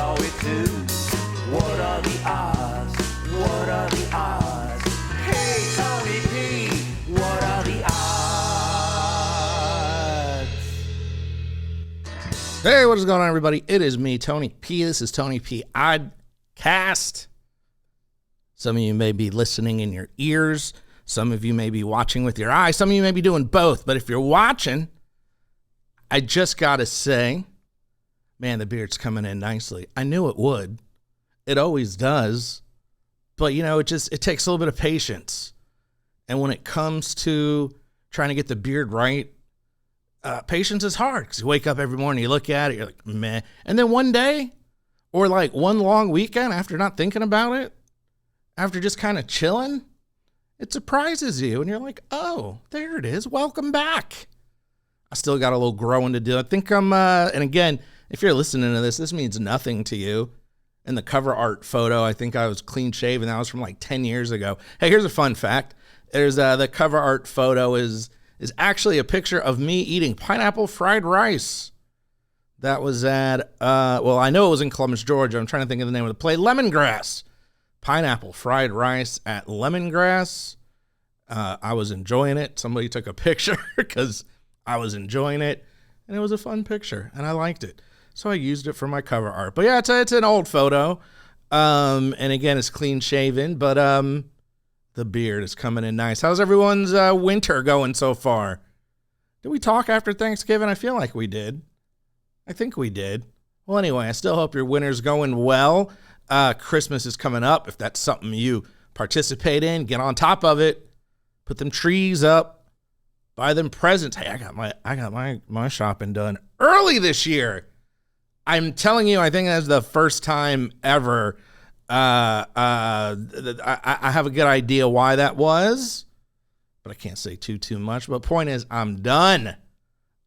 all we do. What are the odds? What are the odds? Hey, Tony P, what are the odds? Hey, what is going on, everybody? It is me, Tony P. This is Tony P. Oddcast. Some of you may be listening in your ears. Some of you may be watching with your eyes. Some of you may be doing both. But if you're watching, I just got to say, man, the beard's coming in nicely. I knew it would. It always does. But, you know, it takes a little bit of patience. And when it comes to trying to get the beard right, patience is hard. Because you wake up every morning, you look at it, you're like, meh. And then one day, or like one long weekend after not thinking about it, after just kind of chilling, it surprises you. And you're like, oh, there it is. Welcome back. I still got a little growing to do. I think I'm, and again, if you're listening to this means nothing to you. In the cover art photo, I think I was clean shaven. That was from like 10 years ago. Hey, here's a fun fact. There's the cover art photo is actually a picture of me eating pineapple fried rice. That was at, well, I know it was in Columbus, Georgia. I'm trying to think of the name of the place. Lemongrass. Pineapple fried rice at Lemongrass. I was enjoying it. Somebody took a picture because I was enjoying it. And it was a fun picture. And I liked it. So I used it for my cover art. But yeah, it's an old photo. And again, it's clean shaven. But the beard is coming in nice. How's everyone's winter going so far? Did we talk after Thanksgiving? I feel like we did. I think we did. Well, anyway, I still hope your winter's going well. Christmas is coming up. If that's something you participate in, get on top of it. Put them trees up. Buy them presents. Hey, I got my shopping done early this year. I'm telling you, I think that's the first time ever. I have a good idea why that was, but I can't say too much. But point is, I'm done.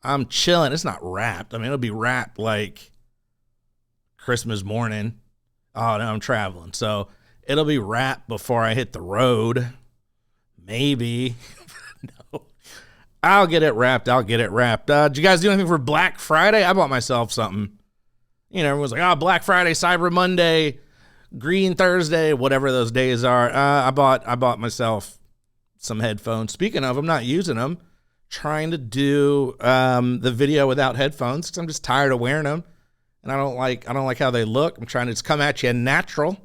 I'm chilling. It's not wrapped. I mean, it'll be wrapped like Christmas morning. Oh, no, I'm traveling. So it'll be wrapped before I hit the road. Maybe. No. I'll get it wrapped. Did you guys do anything for Black Friday? I bought myself something. You know, everyone's like, oh, Black Friday, Cyber Monday, Green Thursday, whatever those days are. I bought myself some headphones. Speaking of, I'm not using them. Trying to do the video without headphones because I'm just tired of wearing them. And I don't like how they look. I'm trying to just come at you natural.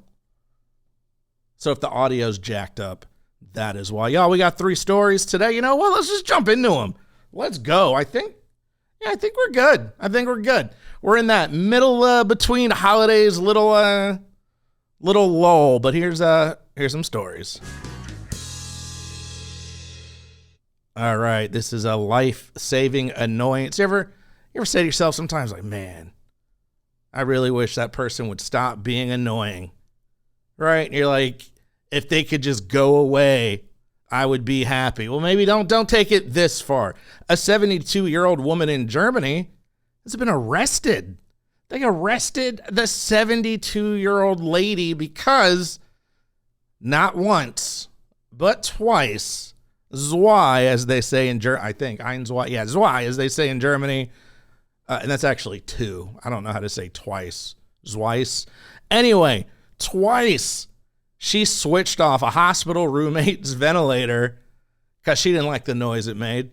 So if the audio's jacked up, that is why. Y'all, we got 3 stories today. You know what? Let's just jump into them. Let's go. I think we're good. We're in that middle between holidays, little lull. But here's some stories. All right, this is a life-saving annoyance. You ever say to yourself sometimes, like, man, I really wish that person would stop being annoying, right? And you're like, if they could just go away, I would be happy. Well, maybe don't take it this far. A 72-year-old woman in Germany has been arrested. They arrested the 72-year-old lady because not once, but twice, Zwei, as they say in Germany, I think, Zwei, as they say in Germany, and that's actually 2. I don't know how to say twice. Zweiss. Anyway, twice she switched off a hospital roommate's ventilator because she didn't like the noise it made.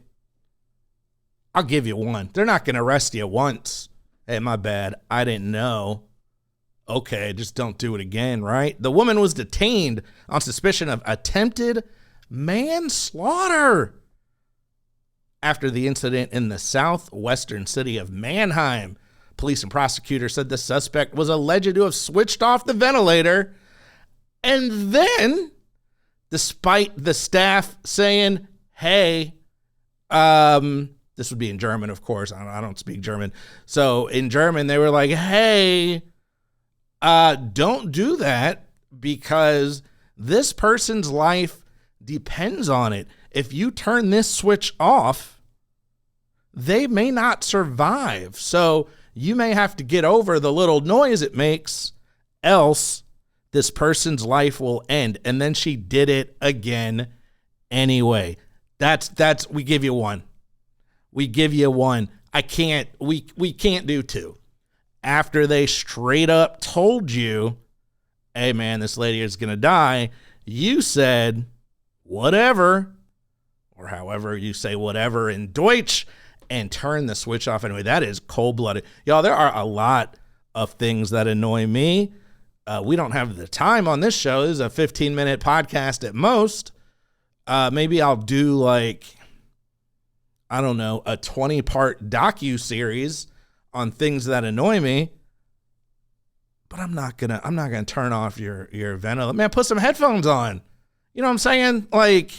I'll give you one. They're not going to arrest you once. Hey, my bad. I didn't know. Okay, just don't do it again, right? The woman was detained on suspicion of attempted manslaughter after the incident in the southwestern city of Mannheim. Police and prosecutors said the suspect was alleged to have switched off the ventilator, and then, despite the staff saying, hey, this would be in German, of course. I don't speak German. So in German, they were like, hey, don't do that because this person's life depends on it. If you turn this switch off, they may not survive. So you may have to get over the little noise it makes, else this person's life will end. And then she did it again anyway. That's we give you one. We give you one. We can't do two. after they straight up told you, hey man, this lady is going to die, you said whatever, or however you say whatever in Deutsch, and turn the switch off anyway. That is cold-blooded. Y'all, there are a lot of things that annoy me. We don't have the time on this show. This is a 15-minute podcast at most. Maybe I'll do like, I don't know, a 20-part docu-series on things that annoy me. But I'm not gonna turn off your ventilator. Man, put some headphones on. You know what I'm saying? Like,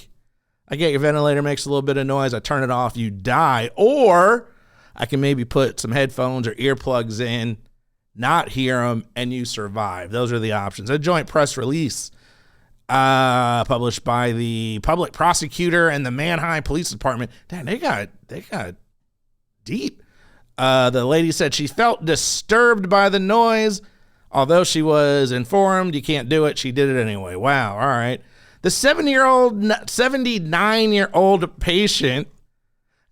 I get your ventilator makes a little bit of noise. I turn it off, you die. Or I can maybe put some headphones or earplugs in, not hear them, and you survive. Those are the options. A joint press release published by the public prosecutor and the Manheim Police Department. Damn, they got deep. The lady said she felt disturbed by the noise. Although she was informed you can't do it, she did it anyway. Wow, all right. The 79-year-old patient,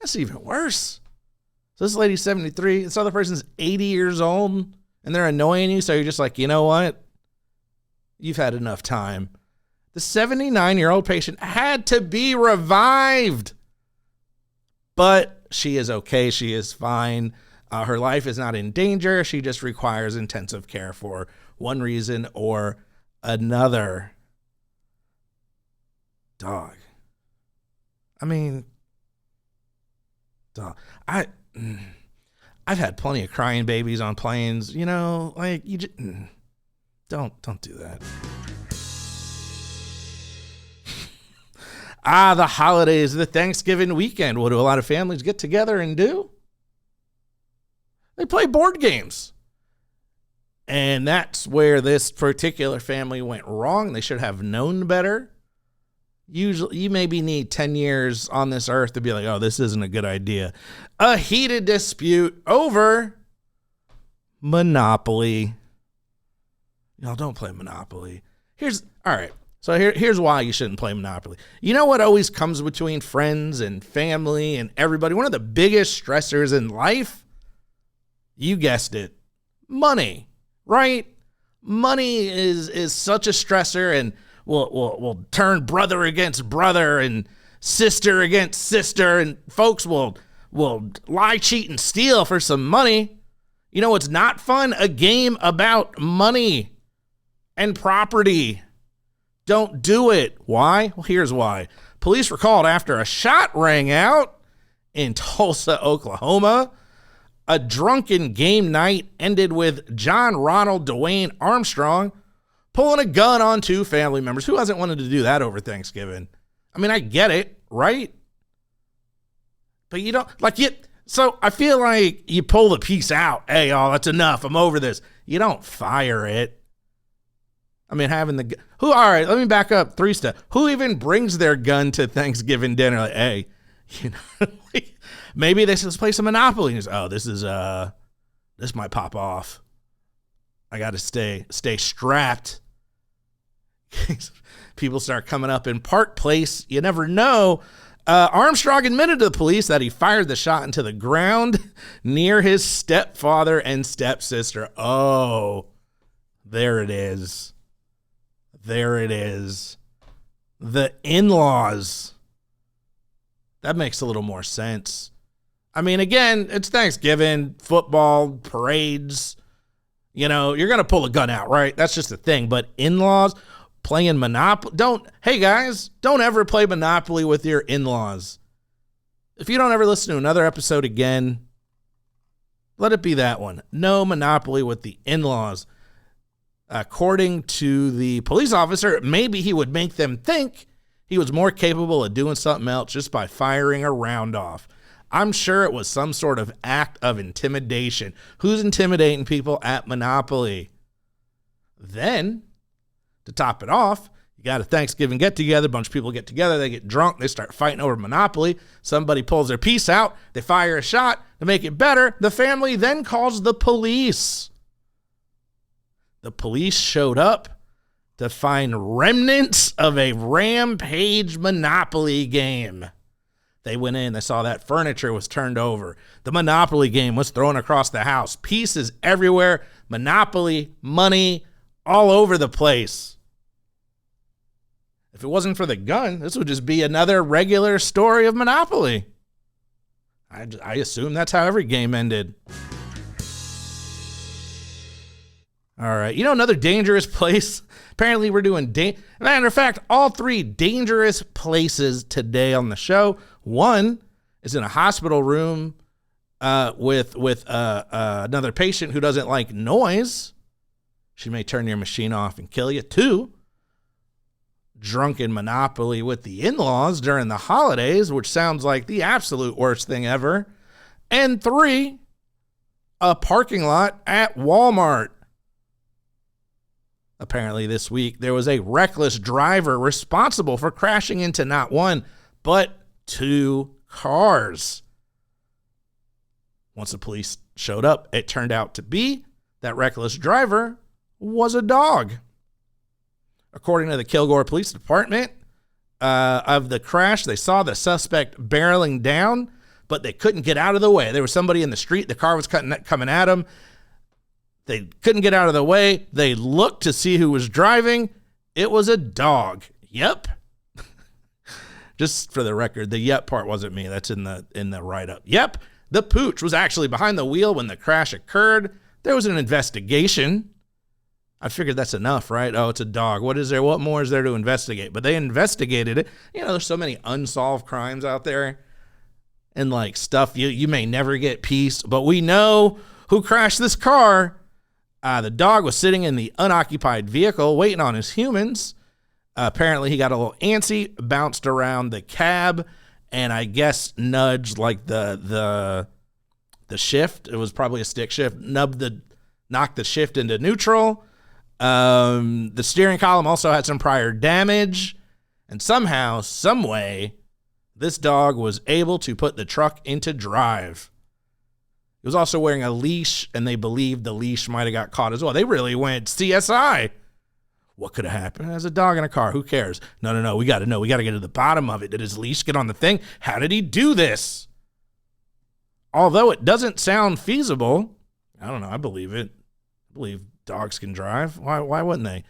that's even worse. So this lady's 73, this other person's 80 years old, and they're annoying you, so you're just like, you know what? You've had enough time. The 79-year-old patient had to be revived. But she is okay. She is fine. Her life is not in danger. She just requires intensive care for one reason or another. Dog. I mean, dog. I've had plenty of crying babies on planes. You know, like you just don't do that. The holidays, the Thanksgiving weekend. What do a lot of families get together and do? They play board games. And that's where this particular family went wrong. They should have known better. Usually, you maybe need 10 years on this earth to be like, oh, this isn't a good idea. A heated dispute over Monopoly. Y'all don't play Monopoly. All right. So here's why you shouldn't play Monopoly. You know what always comes between friends and family and everybody? One of the biggest stressors in life? You guessed it. Money, right? Money is such a stressor, and will turn brother against brother and sister against sister, and folks will lie, cheat, and steal for some money. You know what's not fun? A game about money and property. Don't do it. Why? Well, here's why. Police were called after a shot rang out in Tulsa, Oklahoma. A drunken game night ended with John Ronald Dwayne Armstrong pulling a gun on two family members. Who hasn't wanted to do that over Thanksgiving? I mean, I get it, right? But you don't, so I feel like you pull the piece out. Hey, y'all, that's enough. I'm over this. You don't fire it. I mean, all right, let me back up 3 steps. Who even brings their gun to Thanksgiving dinner? Like, hey, you know, maybe they should play some Monopoly. And this might pop off. I got to stay strapped. People start coming up in Park Place. You never know. Armstrong admitted to the police that he fired the shot into the ground near his stepfather and stepsister. Oh, there it is. There it is. The in-laws. That makes a little more sense. I mean, again, it's Thanksgiving, football, parades. You know, you're going to pull a gun out, right? That's just a thing. But in-laws playing Monopoly. Hey guys, don't ever play Monopoly with your in-laws. If you don't ever listen to another episode again, let it be that one. No Monopoly with the in-laws. According to the police officer, maybe he would make them think he was more capable of doing something else just by firing a round off. I'm sure it was some sort of act of intimidation. Who's intimidating people at Monopoly? Then, to top it off, you got a Thanksgiving get-together. A bunch of people get together. They get drunk. They start fighting over Monopoly. Somebody pulls their piece out. They fire a shot. To make it better, the family then calls the police. The police showed up to find remnants of a rampage Monopoly game. They went in, they saw that furniture was turned over. The Monopoly game was thrown across the house. Pieces everywhere. Monopoly, money, all over the place. If it wasn't for the gun, this would just be another regular story of Monopoly. I assume that's how every game ended. All right. Another dangerous place. Apparently, we're doing matter of fact, all 3 dangerous places today on the show. One is in a hospital room with another patient who doesn't like noise. She may turn your machine off and kill you. 2, drunken Monopoly with the in-laws during the holidays, which sounds like the absolute worst thing ever. And 3, a parking lot at Walmart. Apparently this week, there was a reckless driver responsible for crashing into not 1, but 2 cars. Once the police showed up, it turned out to be that reckless driver was a dog. According to the Kilgore Police Department, of the crash, they saw the suspect barreling down, but they couldn't get out of the way. There was somebody in the street. The car was coming at them. They couldn't get out of the way. They looked to see who was driving. It was a dog. Yep. Just for the record, the yep part wasn't me. That's in the write-up. Yep. The pooch was actually behind the wheel when the crash occurred. There was an investigation. I figured that's enough, right? Oh, it's a dog. What is there? What more is there to investigate? But they investigated it. There's so many unsolved crimes out there and like stuff you may never get peace, but we know who crashed this car. The dog was sitting in the unoccupied vehicle waiting on his humans. Apparently he got a little antsy, bounced around the cab, and I guess nudged like the shift. It was probably a stick shift. Knocked the shift into neutral. The steering column also had some prior damage, and somehow, some way, this dog was able to put the truck into drive. He was also wearing a leash, and they believed the leash might have got caught as well. They really went CSI. What could have happened? There's a dog in a car. Who cares? No. We got to know. We got to get to the bottom of it. Did his leash get on the thing? How did he do this? Although it doesn't sound feasible, I don't know. I believe it. I believe dogs can drive. Why wouldn't they?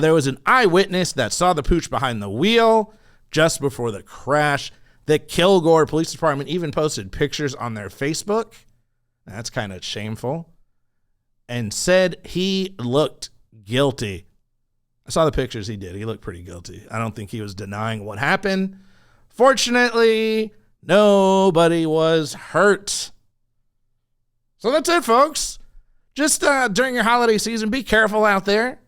There was an eyewitness that saw the pooch behind the wheel just before the crash. The Kilgore Police Department even posted pictures on their Facebook. That's kind of shameful. And said he looked guilty. I saw the pictures. He did. He looked pretty guilty. I don't think he was denying what happened. Fortunately, nobody was hurt. So that's it, folks. Just during your holiday season, be careful out there.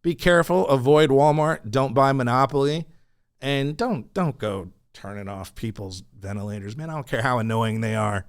Be careful. Avoid Walmart. Don't buy Monopoly. And don't go turning off people's ventilators. Man, I don't care how annoying they are.